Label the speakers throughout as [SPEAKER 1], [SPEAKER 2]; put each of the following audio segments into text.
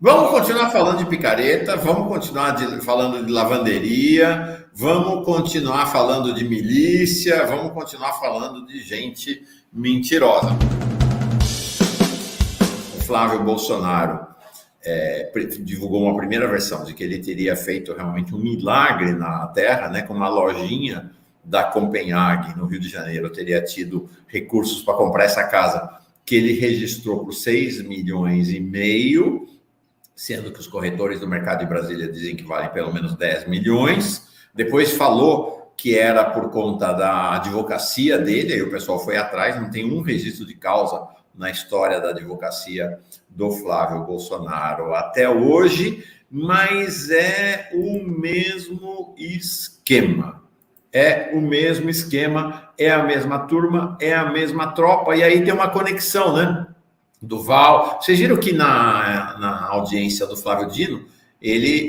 [SPEAKER 1] Vamos continuar falando de picareta, vamos continuar falando de lavanderia, vamos continuar falando de milícia, vamos continuar falando de gente mentirosa. O Flávio Bolsonaro divulgou uma primeira versão de que ele teria feito realmente um milagre na Terra, né, com uma lojinha da Copenhague, no Rio de Janeiro, teria tido recursos para comprar essa casa, que ele registrou por 6,5 milhões, sendo que os corretores do mercado de Brasília dizem que vale pelo menos 10 milhões. Depois falou que era por conta da advocacia dele, aí o pessoal foi atrás, não tem um registro de causa na história da advocacia do Flávio Bolsonaro até hoje, mas é o mesmo esquema. É o mesmo esquema, é a mesma turma, é a mesma tropa, e aí tem uma conexão, né? Duval, vocês viram que na audiência do Flávio Dino,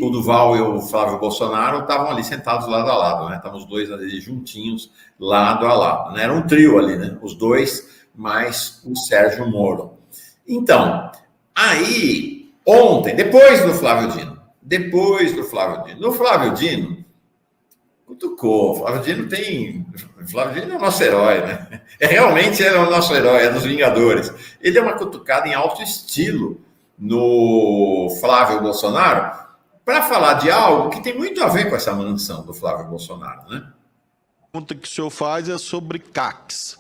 [SPEAKER 1] o Duval e o Flávio Bolsonaro estavam ali sentados lado a lado, né? Estavam os dois ali juntinhos, lado a lado, né? Era um trio ali, né? Os dois, mais o Sérgio Moro. Então, aí, ontem, depois do Flávio Dino, no Flávio Dino, cutucou. O Flávio Dino é o nosso herói, né? Realmente é o nosso herói, é dos Vingadores. Ele deu uma cutucada em alto estilo no Flávio Bolsonaro para falar de algo que tem muito a ver com essa mansão do Flávio Bolsonaro, né?
[SPEAKER 2] A pergunta que o senhor faz é sobre CACs.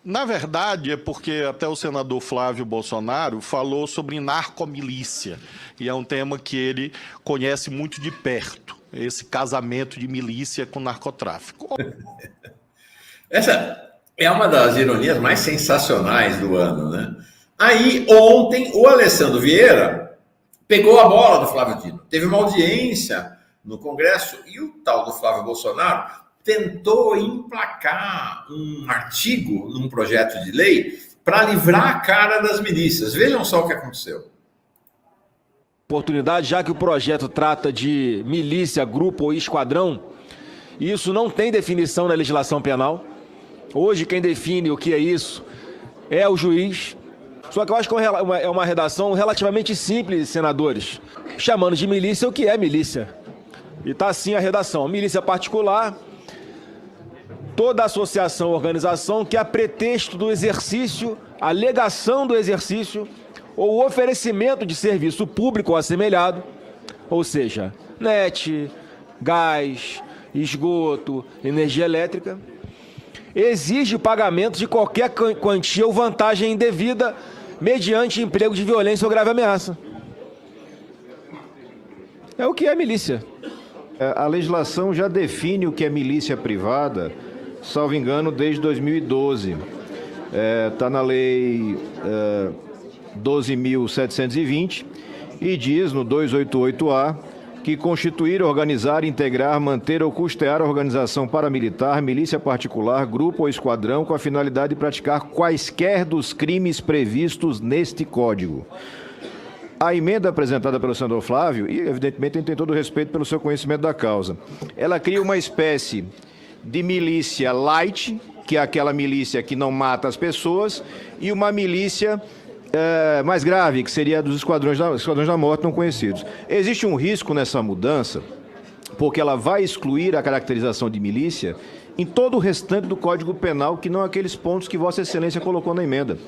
[SPEAKER 2] Na verdade, é porque até o senador Flávio Bolsonaro falou sobre narcomilícia, e é um tema que ele conhece muito de perto, esse casamento de milícia com narcotráfico.
[SPEAKER 1] Essa é uma das ironias mais sensacionais do ano, né? Aí, ontem, o Alessandro Vieira pegou a bola do Flávio Dino. Teve uma audiência no Congresso e o tal do Flávio Bolsonaro tentou emplacar um artigo num projeto de lei para livrar a cara das milícias. Vejam só o que aconteceu.
[SPEAKER 3] Oportunidade, já que o projeto trata de milícia, grupo ou esquadrão, isso não tem definição na legislação penal. Hoje quem define o que é isso é o juiz. Só que eu acho que é uma redação relativamente simples, senadores, chamando de milícia o que é milícia. E está assim a redação: milícia particular, toda associação ou organização que, a pretexto do exercício, alegação do exercício ou oferecimento de serviço público ou assemelhado, ou seja, net, gás, esgoto, energia elétrica, exige o pagamento de qualquer quantia ou vantagem indevida mediante emprego de violência ou grave ameaça. É o que é milícia.
[SPEAKER 4] A legislação já define o que é milícia privada, salvo engano, desde 2012. Está na lei 12.720 e diz no 288A que constituir, organizar, integrar, manter ou custear a organização paramilitar, milícia particular, grupo ou esquadrão com a finalidade de praticar quaisquer dos crimes previstos neste Código. A emenda apresentada pelo senador Flávio, e evidentemente ele tem todo o respeito pelo seu conhecimento da causa, ela cria uma espécie de milícia light, que é aquela milícia que não mata as pessoas, e uma milícia mais grave, que seria dos esquadrões da morte não conhecidos. Existe um risco nessa mudança, porque ela vai excluir a caracterização de milícia em todo o restante do Código Penal, que não aqueles pontos que Vossa Excelência colocou na emenda.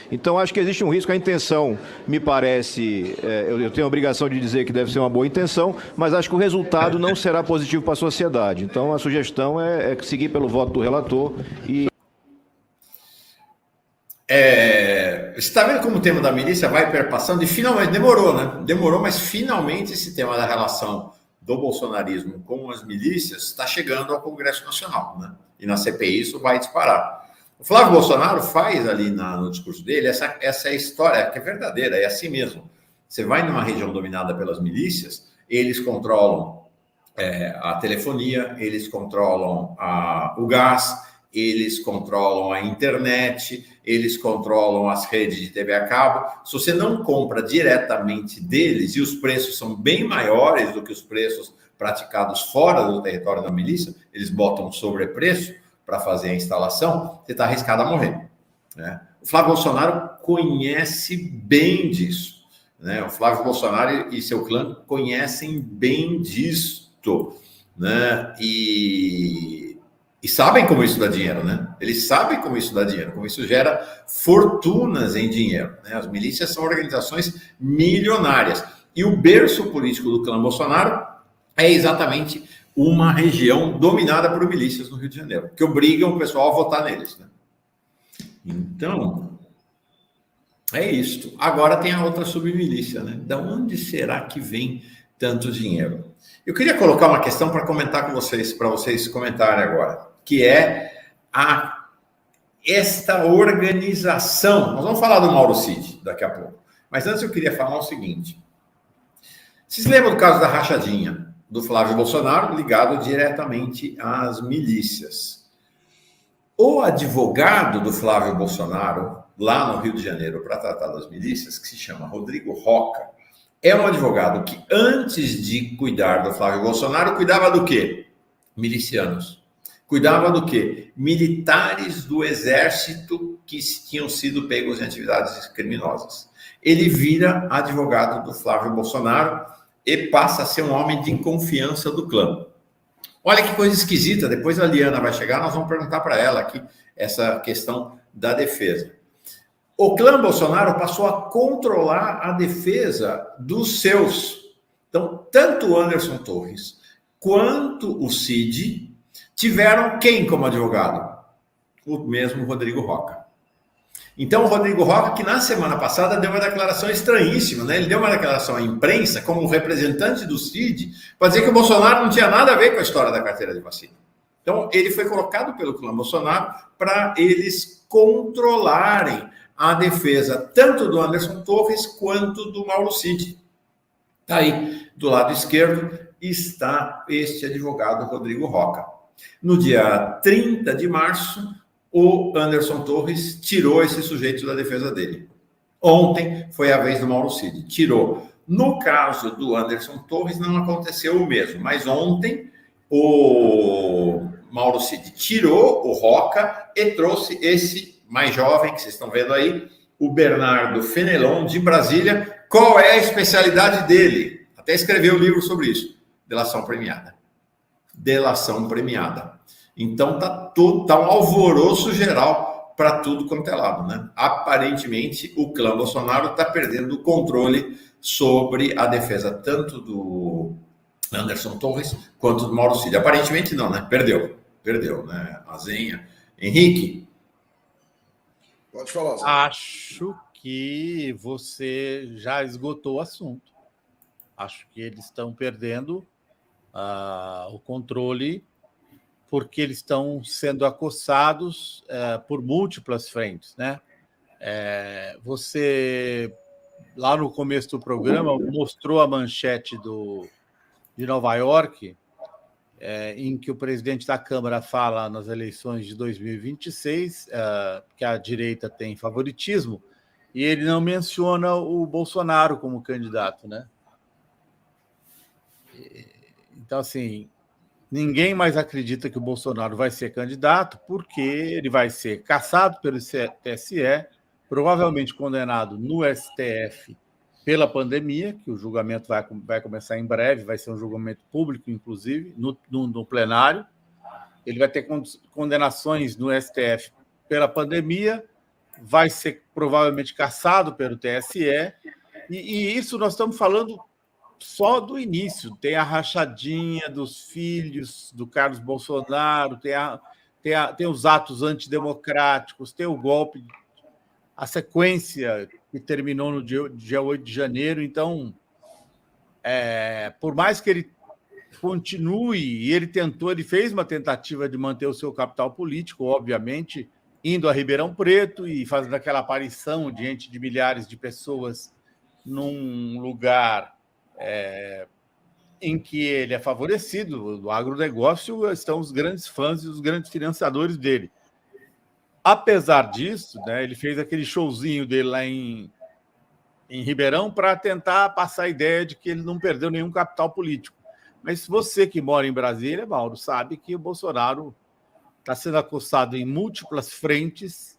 [SPEAKER 4] Então, acho que existe um risco. A intenção, me parece, eu tenho a obrigação de dizer que deve ser uma boa intenção, mas acho que o resultado não será positivo para a sociedade. Então, a sugestão é seguir pelo voto do relator e...
[SPEAKER 1] Você está vendo como o tema da milícia vai perpassando e finalmente demorou, né? Demorou, mas finalmente esse tema da relação do bolsonarismo com as milícias está chegando ao Congresso Nacional, né? E na CPI isso vai disparar. O Flávio Bolsonaro faz ali no discurso dele essa é a história que é verdadeira, é assim mesmo. Você vai numa região dominada pelas milícias, eles controlam a telefonia, eles controlam o gás, eles controlam a internet, eles controlam as redes de TV a cabo. Se você não compra diretamente deles, e os preços são bem maiores do que os preços praticados fora do território da milícia, eles botam sobrepreço para fazer a instalação, você está arriscado a morrer, né? O Flávio Bolsonaro conhece bem disso. né? O Flávio Bolsonaro e seu clã conhecem bem disto, né? E sabem como isso dá dinheiro, né? Eles sabem como isso dá dinheiro, como isso gera fortunas em dinheiro, né? As milícias são organizações milionárias. E o berço político do clã Bolsonaro é exatamente uma região dominada por milícias no Rio de Janeiro, que obrigam o pessoal a votar neles, né? Então, é isto. Agora tem a outra submilícia, né? Da onde será que vem tanto dinheiro? Eu queria colocar uma questão para comentar com vocês, para vocês comentarem agora, que é esta organização. Nós vamos falar do Mauro Cid daqui a pouco. Mas antes eu queria falar o seguinte. Vocês lembram do caso da rachadinha do Flávio Bolsonaro ligado diretamente às milícias? O advogado do Flávio Bolsonaro, lá no Rio de Janeiro, para tratar das milícias, que se chama Rodrigo Roca, é um advogado que, antes de cuidar do Flávio Bolsonaro, cuidava do quê? Milicianos. Cuidava do quê? Militares do exército que tinham sido pegos em atividades criminosas. Ele vira advogado do Flávio Bolsonaro e passa a ser um homem de confiança do clã. Olha que coisa esquisita, depois a Liana vai chegar, nós vamos perguntar para ela aqui essa questão da defesa. O clã Bolsonaro passou a controlar a defesa dos seus. Então, tanto o Anderson Torres quanto o Cid tiveram quem como advogado? O mesmo Rodrigo Roca. Então, o Rodrigo Roca, que na semana passada deu uma declaração estranhíssima, né? Ele deu uma declaração à imprensa como representante do Cid para dizer que o Bolsonaro não tinha nada a ver com a história da carteira de vacina. Então, ele foi colocado pelo clã Bolsonaro para eles controlarem a defesa tanto do Anderson Torres quanto do Mauro Cid. Está aí, do lado esquerdo, está este advogado Rodrigo Roca. No dia 30 de março, o Anderson Torres tirou esse sujeito da defesa dele. Ontem foi a vez do Mauro Cid, tirou. No caso do Anderson Torres, não aconteceu o mesmo, mas ontem o Mauro Cid tirou o Roca e trouxe esse mais jovem, que vocês estão vendo aí, o Bernardo Fenelon, de Brasília. Qual é a especialidade dele? Até escreveu um livro sobre isso. Delação premiada. Delação premiada. Então, tá um alvoroço geral para tudo quanto é lado, né? Aparentemente, o clã Bolsonaro está perdendo o controle sobre a defesa tanto do Anderson Torres quanto do Mauro Cid. Aparentemente não, né? Perdeu, né? A Zenha. Henrique?
[SPEAKER 5] Pode falar, Zé.
[SPEAKER 6] Acho que você já esgotou o assunto. Acho que eles estão perdendo o controle porque eles estão sendo acossados por múltiplas frentes, né? Você, lá no começo do programa, mostrou a manchete de Nova York, em que o presidente da Câmara fala nas eleições de 2026 que a direita tem favoritismo, e ele não menciona o Bolsonaro como candidato, né? Então, assim, ninguém mais acredita que o Bolsonaro vai ser candidato, porque ele vai ser cassado pelo TSE, provavelmente condenado no STF pela pandemia, que o julgamento vai começar em breve, vai ser um julgamento público, inclusive, no plenário. Ele vai ter condenações no STF pela pandemia, vai ser provavelmente cassado pelo TSE, e isso nós estamos falando só do início. Tem a rachadinha dos filhos do Carlos Bolsonaro, tem os atos antidemocráticos, tem o golpe, a sequência que terminou no dia 8 de janeiro. Então, por mais que ele continue, e ele fez uma tentativa de manter o seu capital político, obviamente, indo a Ribeirão Preto e fazendo aquela aparição diante de milhares de pessoas num lugar em que ele é favorecido. Do agronegócio estão os grandes fãs e os grandes financiadores dele. Apesar disso, né, ele fez aquele showzinho dele lá em Ribeirão para tentar passar a ideia de que ele não perdeu nenhum capital político. Mas você que mora em Brasília, Mauro, sabe que o Bolsonaro está sendo acossado em múltiplas frentes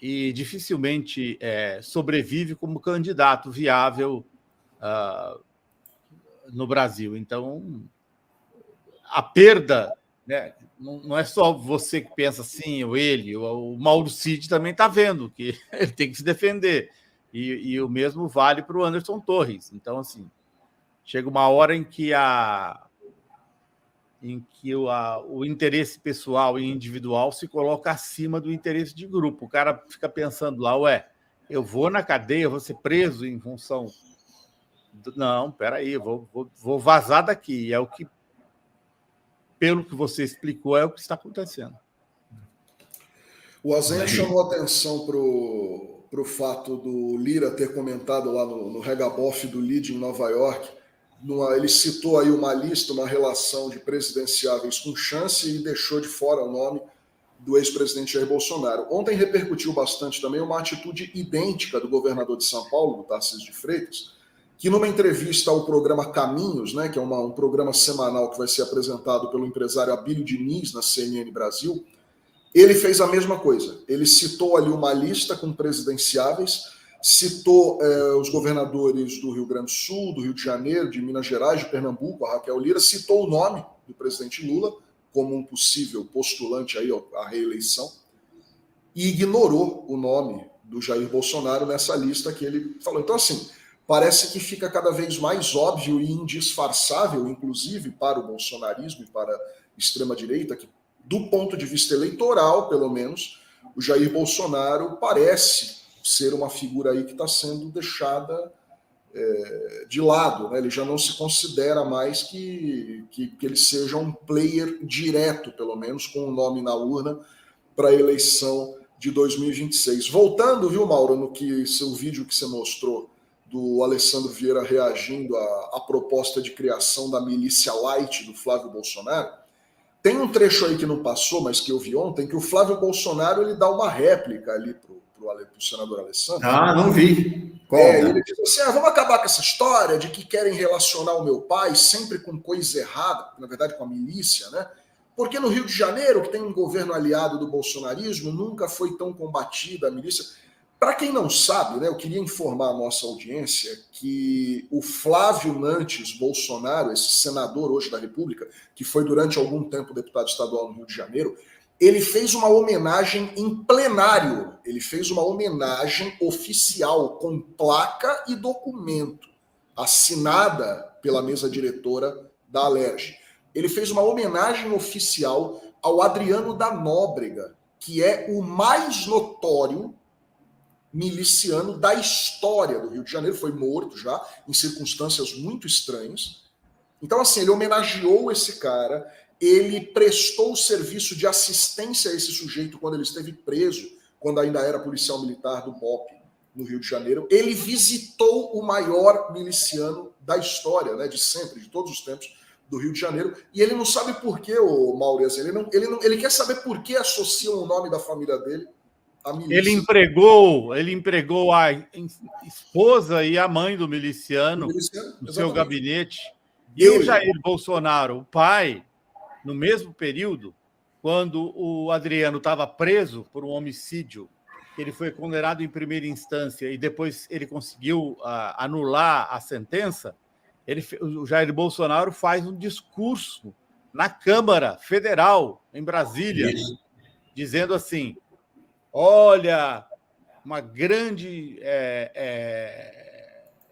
[SPEAKER 6] e dificilmente sobrevive como candidato viável no Brasil. Então, a perda, né, não é só você que pensa assim, ou ele, o Mauro Cid também está vendo que ele tem que se defender. E o mesmo vale para o Anderson Torres. Então, assim, chega uma hora em que o interesse pessoal e individual se coloca acima do interesse de grupo. O cara fica pensando lá, eu vou na cadeia, vou ser preso em função... Não, peraí, vou vazar daqui. É o que, pelo que você explicou, é o que está acontecendo.
[SPEAKER 5] O Azenha chamou atenção para o fato do Lira ter comentado lá no Regabof do Lead em Nova York. Ele citou aí uma lista, uma relação de presidenciáveis com chance e deixou de fora o nome do ex-presidente Jair Bolsonaro. Ontem repercutiu bastante também uma atitude idêntica do governador de São Paulo, do Tarcísio de Freitas, que numa entrevista ao programa Caminhos, né, que é um programa semanal que vai ser apresentado pelo empresário Abílio Diniz na CNN Brasil, ele fez a mesma coisa. Ele citou ali uma lista com presidenciáveis, citou os governadores do Rio Grande do Sul, do Rio de Janeiro, de Minas Gerais, de Pernambuco, a Raquel Lira, citou o nome do presidente Lula como um possível postulante aí à reeleição e ignorou o nome do Jair Bolsonaro nessa lista que ele falou. Então, assim, parece que fica cada vez mais óbvio e indisfarçável, inclusive para o bolsonarismo e para a extrema-direita, que, do ponto de vista eleitoral, pelo menos, o Jair Bolsonaro parece ser uma figura aí que está sendo deixada de lado, né? Ele já não se considera mais que ele seja um player direto, pelo menos, com o nome na urna para a eleição de 2026. Voltando, viu, Mauro, no seu vídeo que você mostrou do Alessandro Vieira reagindo à proposta de criação da milícia light do Flávio Bolsonaro, tem um trecho aí que não passou, mas que eu vi ontem, que o Flávio Bolsonaro ele dá uma réplica ali pro senador Alessandro.
[SPEAKER 1] Ah, não vi.
[SPEAKER 5] Ele diz assim, vamos acabar com essa história de que querem relacionar o meu pai sempre com coisa errada, na verdade com a milícia, né? Porque no Rio de Janeiro, que tem um governo aliado do bolsonarismo, nunca foi tão combatida a milícia. Para quem não sabe, né, eu queria informar a nossa audiência que o Flávio Nantes Bolsonaro, esse senador hoje da República, que foi durante algum tempo deputado estadual no Rio de Janeiro, ele fez uma homenagem em plenário, ele fez uma homenagem oficial, com placa e documento, assinada pela mesa diretora da Alerj. Ele fez uma homenagem oficial ao Adriano da Nóbrega, que é o mais notório miliciano da história do Rio de Janeiro, foi morto já, em circunstâncias muito estranhas. Então, assim, ele homenageou esse cara, ele prestou serviço de assistência a esse sujeito quando ele esteve preso, quando ainda era policial militar do BOPE, no Rio de Janeiro. Ele visitou o maior miliciano da história, né, de sempre, de todos os tempos, do Rio de Janeiro, e ele não sabe por que, o Maurício, ele quer saber por que associam o nome da família dele à milícia.
[SPEAKER 6] Ele empregou a esposa e a mãe do miliciano no seu gabinete. E o Jair Bolsonaro, o pai, no mesmo período, quando o Adriano estava preso por um homicídio, ele foi condenado em primeira instância e depois ele conseguiu anular a sentença, o Jair Bolsonaro faz um discurso na Câmara Federal, em Brasília, dizendo assim, olha, uma grande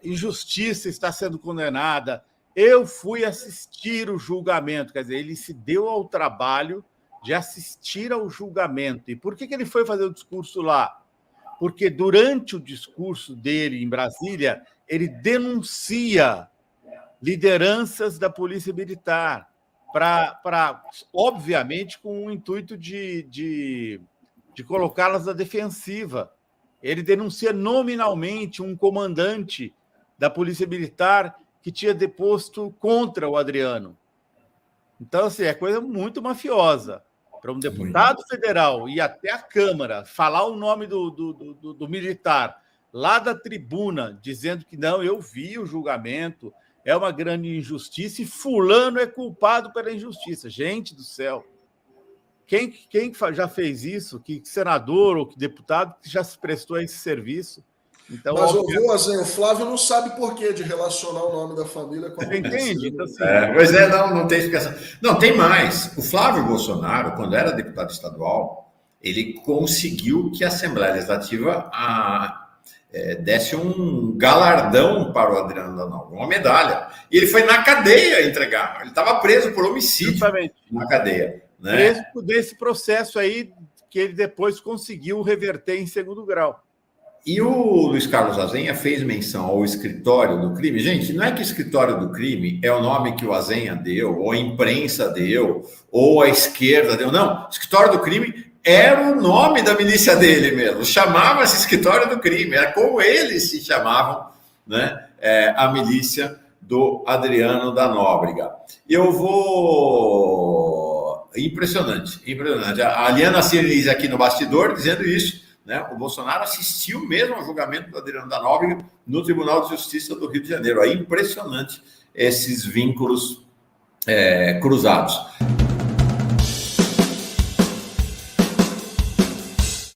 [SPEAKER 6] injustiça está sendo condenada, eu fui assistir o julgamento, quer dizer, ele se deu ao trabalho de assistir ao julgamento. E por que ele foi fazer o discurso lá? Porque durante o discurso dele em Brasília, ele denuncia lideranças da Polícia Militar, obviamente, com o intuito de colocá-las na defensiva. Ele denuncia nominalmente um comandante da Polícia Militar que tinha deposto contra o Adriano. Então, assim, é coisa muito mafiosa. Para um deputado federal ir até a Câmara, falar o nome do militar lá da tribuna, dizendo que não, eu vi o julgamento, é uma grande injustiça e fulano é culpado pela injustiça. Gente do céu! Quem já fez isso? Que senador ou que deputado que já se prestou a esse serviço? Então,
[SPEAKER 5] mas ouviu, Azenha, o Flávio não sabe por que de relacionar o nome da família com a
[SPEAKER 6] você entende? Então, assim,
[SPEAKER 1] Pois é, não tem explicação. Não, tem mais. O Flávio Bolsonaro, quando era deputado estadual, ele conseguiu que a Assembleia Legislativa desse um galardão para o Adriano da Nóbrega, uma medalha. E ele foi na cadeia entregar. Ele estava preso por homicídio
[SPEAKER 6] justamente,
[SPEAKER 1] na cadeia. Né?
[SPEAKER 6] preso desse processo aí que ele depois conseguiu reverter em segundo grau.
[SPEAKER 1] E o Luiz Carlos Azenha fez menção ao escritório do crime. Gente, não é que o escritório do crime é o nome que o Azenha deu, ou a imprensa deu, ou a esquerda deu. Não, o escritório do crime era o nome da milícia dele mesmo. Chamava-se escritório do crime. Era como eles se chamavam, né? A milícia do Adriano da Nóbrega. Eu vou... Impressionante. A Aliana Ciris aqui no bastidor dizendo isso. Né? O Bolsonaro assistiu mesmo ao julgamento do Adriano da Nóbrega no Tribunal de Justiça do Rio de Janeiro. É impressionante esses vínculos cruzados.